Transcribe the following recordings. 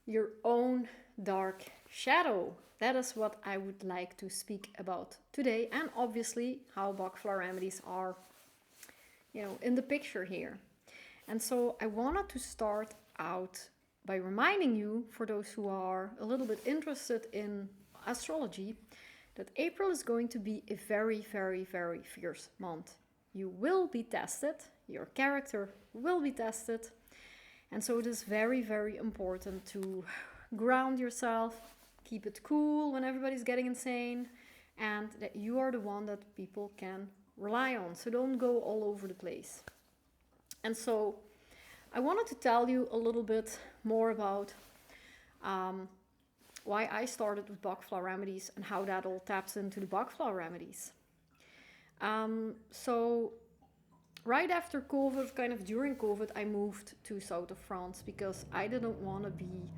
your own dark shadow. That is what I would like to speak about today, and obviously how Bach Flower Remedies are, in the picture here. And so I wanted to start out by reminding you, for those who are a little bit interested in astrology, that April is going to be a very, very, very fierce month. You will be tested, your character will be tested, and so it is very, very important to ground yourself, keep it cool when everybody's getting insane, and that you are the one that people can rely on. So don't go all over the place. And so I wanted to tell you a little bit more about why I started with Bach Flower Remedies and how that all taps into the Bach Flower Remedies. So right after COVID, kind of during COVID, I moved to south of France because I didn't want to be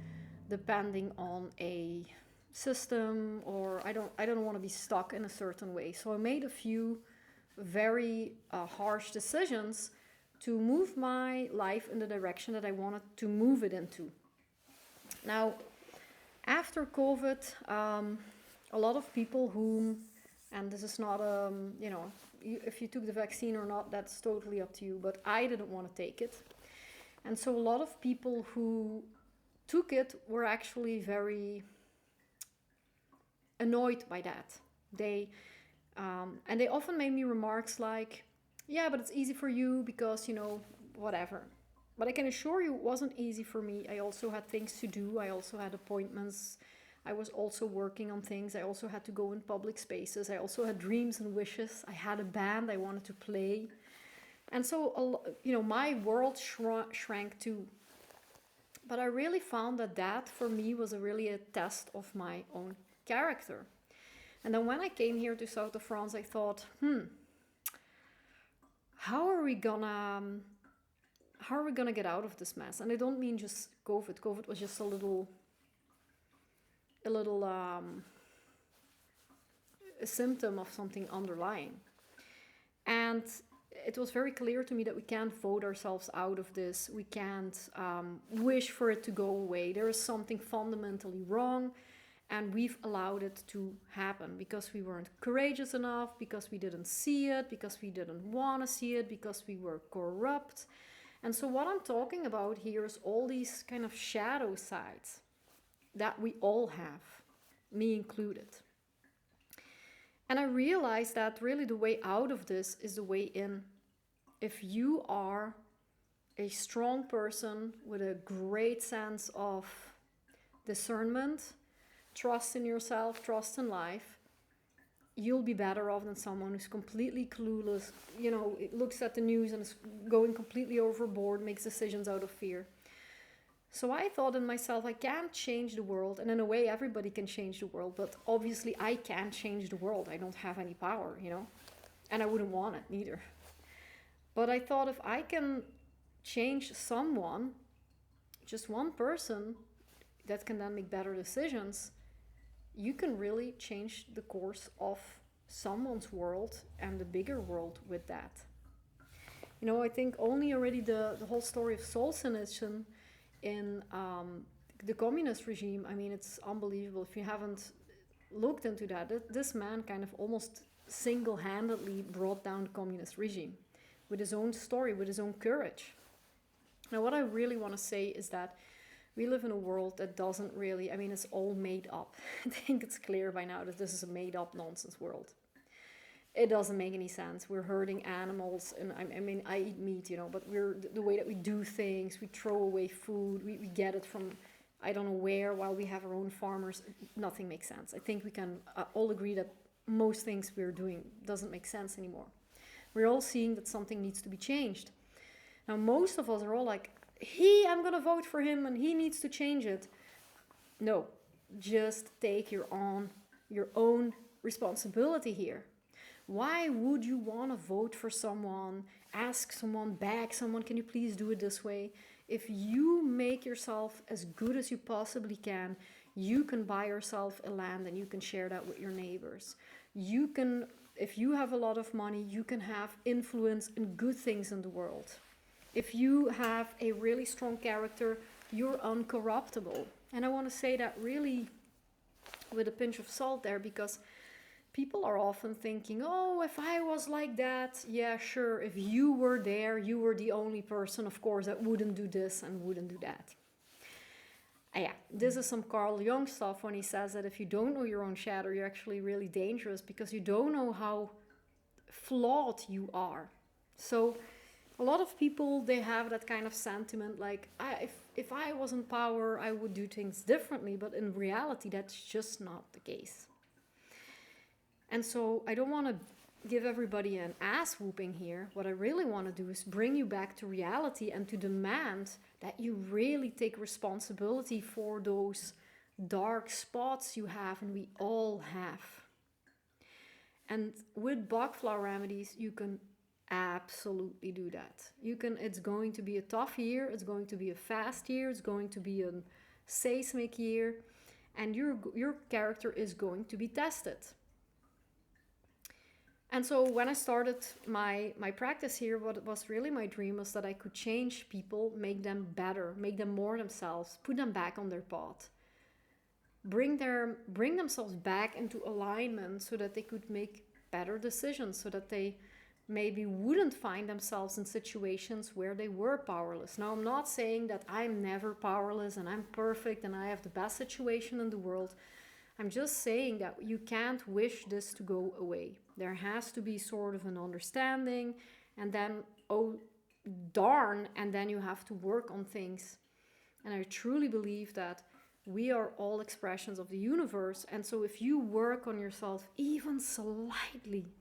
depending on a system, or I don't want to be stuck in a certain way. So I made a few very harsh decisions to move my life in the direction that I wanted to move it into. Now, after COVID, a lot of people whom, and this is not, if you took the vaccine or not, that's totally up to you, but I didn't want to take it. And so a lot of people who took it were actually very annoyed by that. And they often made me remarks like, yeah, but it's easy for you because, whatever. But I can assure you it wasn't easy for me. I also had things to do. I also had appointments. I was also working on things. I also had to go in public spaces. I also had dreams and wishes. I had a band I wanted to play. And so, my world shrank too. But I really found that for me was really a test of my own character. And then when I came here to south of France, I thought, how are we gonna get out of this mess? And I don't mean just COVID. COVID was just a little a symptom of something underlying. And it was very clear to me that we can't vote ourselves out of this. We can't wish for it to go away. There is something fundamentally wrong, and we've allowed it to happen because we weren't courageous enough, because we didn't see it, because we didn't want to see it, because we were corrupt. And so what I'm talking about here is all these kind of shadow sides that we all have, me included. And I realized that really the way out of this is the way in. If you are a strong person with a great sense of discernment, trust in yourself, trust in life, you'll be better off than someone who's completely clueless, it looks at the news and is going completely overboard, makes decisions out of fear. So I thought in myself, I can't change the world. And in a way, everybody can change the world. But obviously, I can't change the world. I don't have any power, And I wouldn't want it neither. But I thought if I can change someone, just one person, that can then make better decisions, you can really change the course of someone's world and the bigger world with that. I think only already the whole story of Solzhenitsyn in the communist regime, I mean, it's unbelievable. If you haven't looked into that, this man kind of almost single-handedly brought down the communist regime with his own story, with his own courage. Now, what I really want to say is that we live in a world that doesn't really, it's all made up. I think it's clear by now that this is a made-up nonsense world. It doesn't make any sense. We're hurting animals, and I eat meat, but the way that we do things, we throw away food, we get it from I don't know where, while we have our own farmers. Nothing makes sense. I think we can all agree that most things we're doing doesn't make sense anymore. We're all seeing that something needs to be changed. Now, most of us are all like, I'm going to vote for him and he needs to change it. No, just take your own responsibility here. Why would you want to vote for someone, ask someone, beg someone, can you please do it this way? If you make yourself as good as you possibly can, you can buy yourself a land and you can share that with your neighbors. You can, if you have a lot of money, you can have influence in good things in the world. If you have a really strong character, you're uncorruptible. And I want to say that really with a pinch of salt there, because people are often thinking, oh, if I was like that, yeah, sure, if you were there, you were the only person, of course, that wouldn't do this and wouldn't do that. Yeah, this is some Carl Jung stuff when he says that if you don't know your own shadow, you're actually really dangerous because you don't know how flawed you are. So a lot of people, they have that kind of sentiment like, if I was in power, I would do things differently. But in reality, that's just not the case. And so I don't want to give everybody an ass whooping here. What I really want to do is bring you back to reality and to demand that you really take responsibility for those dark spots you have, and we all have. And with Bach Flower Remedies, you can absolutely do that. It's going to be a tough year, it's going to be a fast year, it's going to be a seismic year, and your character is going to be tested. And so when I started my practice here, what was really my dream was that I could change people, make them better, make them more themselves, put them back on their path, bring themselves back into alignment so that they could make better decisions, so that they maybe wouldn't find themselves in situations where they were powerless. Now, I'm not saying that I'm never powerless and I'm perfect and I have the best situation in the world. I'm just saying that you can't wish this to go away. There has to be sort of an understanding, and then, oh darn, and then you have to work on things. And I truly believe that we are all expressions of the universe. And so if you work on yourself even slightly,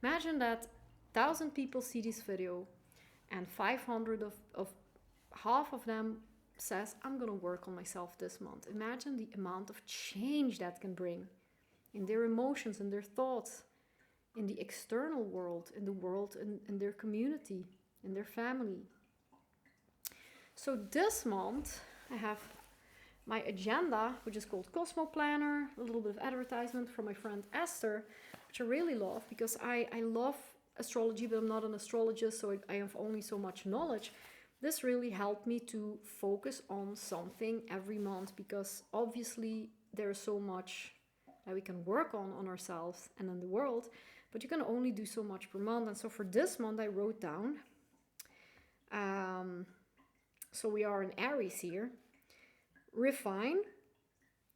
imagine that 1,000 people see this video and 500 of half of them says, I'm going to work on myself this month. Imagine the amount of change that can bring in their emotions, in their thoughts, in the external world, in the world, in their community, in their family. So this month I have my agenda, which is called Cosmo Planner, a little bit of advertisement from my friend Esther, which I really love because I love astrology, but I'm not an astrologist, so I have only so much knowledge. This really helped me to focus on something every month, because obviously there's so much that we can work on ourselves and in the world, but you can only do so much per month. And so for this month I wrote down, so we are in Aries here, refine,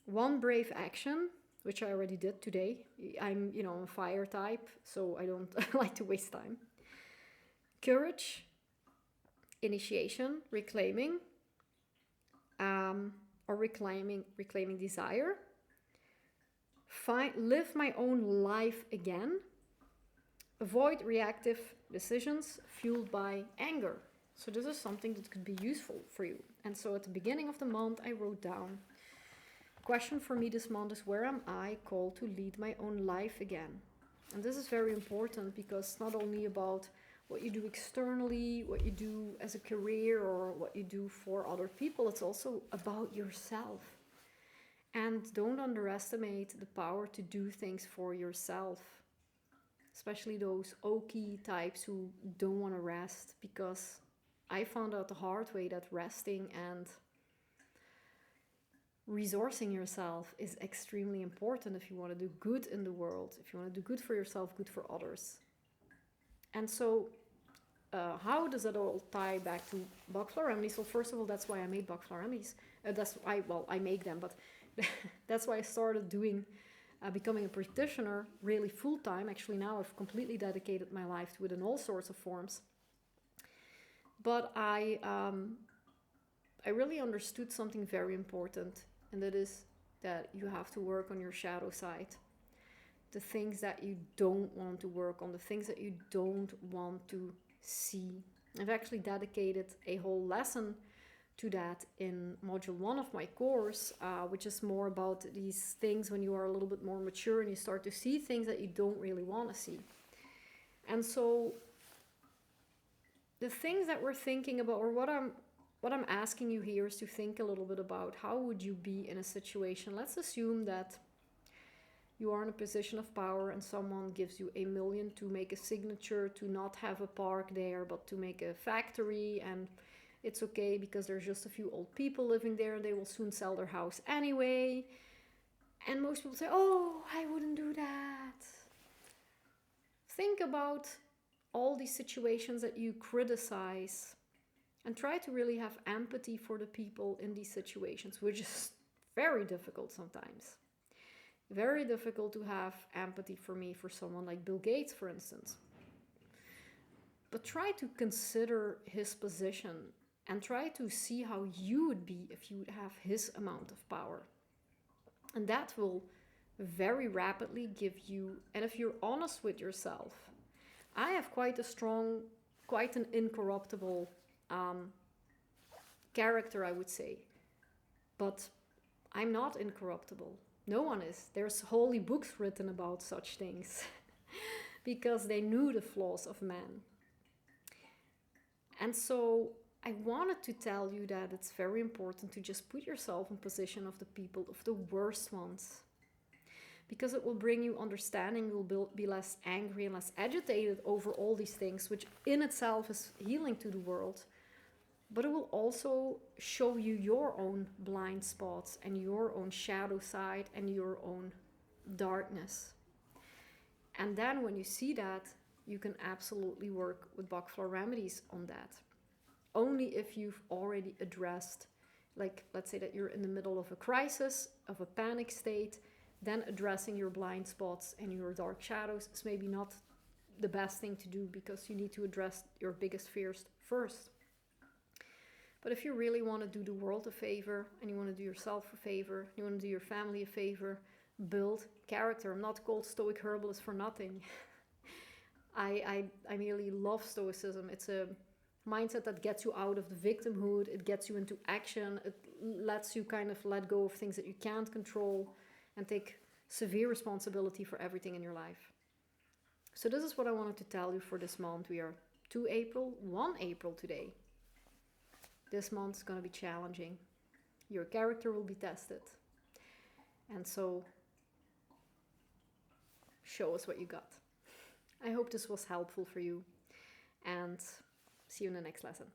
one brave action, which I already did today. I'm, a fire type, so I don't like to waste time. Courage, initiation, reclaiming, or reclaiming desire. Live my own life again. Avoid reactive decisions fueled by anger. So this is something that could be useful for you. And so at the beginning of the month, I wrote down, question for me this month is, where am I called to lead my own life again? And this is very important, because it's not only about what you do externally, what you do as a career, or what you do for other people. It's also about yourself. And don't underestimate the power to do things for yourself, especially those oaky types who don't want to rest, because I found out the hard way that resting and resourcing yourself is extremely important if you want to do good in the world, if you want to do good for yourself, good for others. And so how does it all tie back to Bach Flower Remedies? Well, first of all, that's why I made Bach Flower Remedies. I make them, but that's why I started becoming a practitioner really full-time. Actually, now I've completely dedicated my life to it in all sorts of forms. But I really understood something very important, and that is that you have to work on your shadow side. The things that you don't want to work on, the things that you don't want to see. I've actually dedicated a whole lesson to that in module 1 of my course, which is more about these things when you are a little bit more mature and you start to see things that you don't really want to see. And so the things that we're thinking about, or what I'm asking you here, is to think a little bit about how would you be in a situation. Let's assume that you are in a position of power and someone gives you $1 million to make a signature, to not have a park there, but to make a factory, and It's okay because there's just a few old people living there. They will soon sell their house anyway. And most people say, oh, I wouldn't do that. Think about all these situations that you criticize and try to really have empathy for the people in these situations, which is very difficult sometimes. Very difficult to have empathy for me for someone like Bill Gates, for instance. But try to consider his position and try to see how you would be if you would have his amount of power. And that will very rapidly give you, and if you're honest with yourself, I have quite an incorruptible character, I would say. But I'm not incorruptible. No one is. There's holy books written about such things because they knew the flaws of man. And so I wanted to tell you that it's very important to just put yourself in position of the people, of the worst ones. Because it will bring you understanding, you will be less angry and less agitated over all these things, which in itself is healing to the world. But it will also show you your own blind spots and your own shadow side and your own darkness. And then when you see that, you can absolutely work with Bach Flower Remedies on that. Only if you've already addressed, like let's say that you're in the middle of a crisis, of a panic state, then addressing your blind spots and your dark shadows is maybe not the best thing to do because you need to address your biggest fears first. But if you really want to do the world a favor and you want to do yourself a favor, you want to do your family a favor, build character. I'm not called Stoic Herbalist for nothing. I merely love Stoicism. It's a mindset that gets you out of the victimhood. It gets you into action. It lets you kind of let go of things that you can't control and take severe responsibility for everything in your life. So this is what I wanted to tell you for this month. We are 2 April, 1 April today. This month is going to be challenging. Your character will be tested. And so, show us what you got. I hope this was helpful for you. And see you in the next lesson.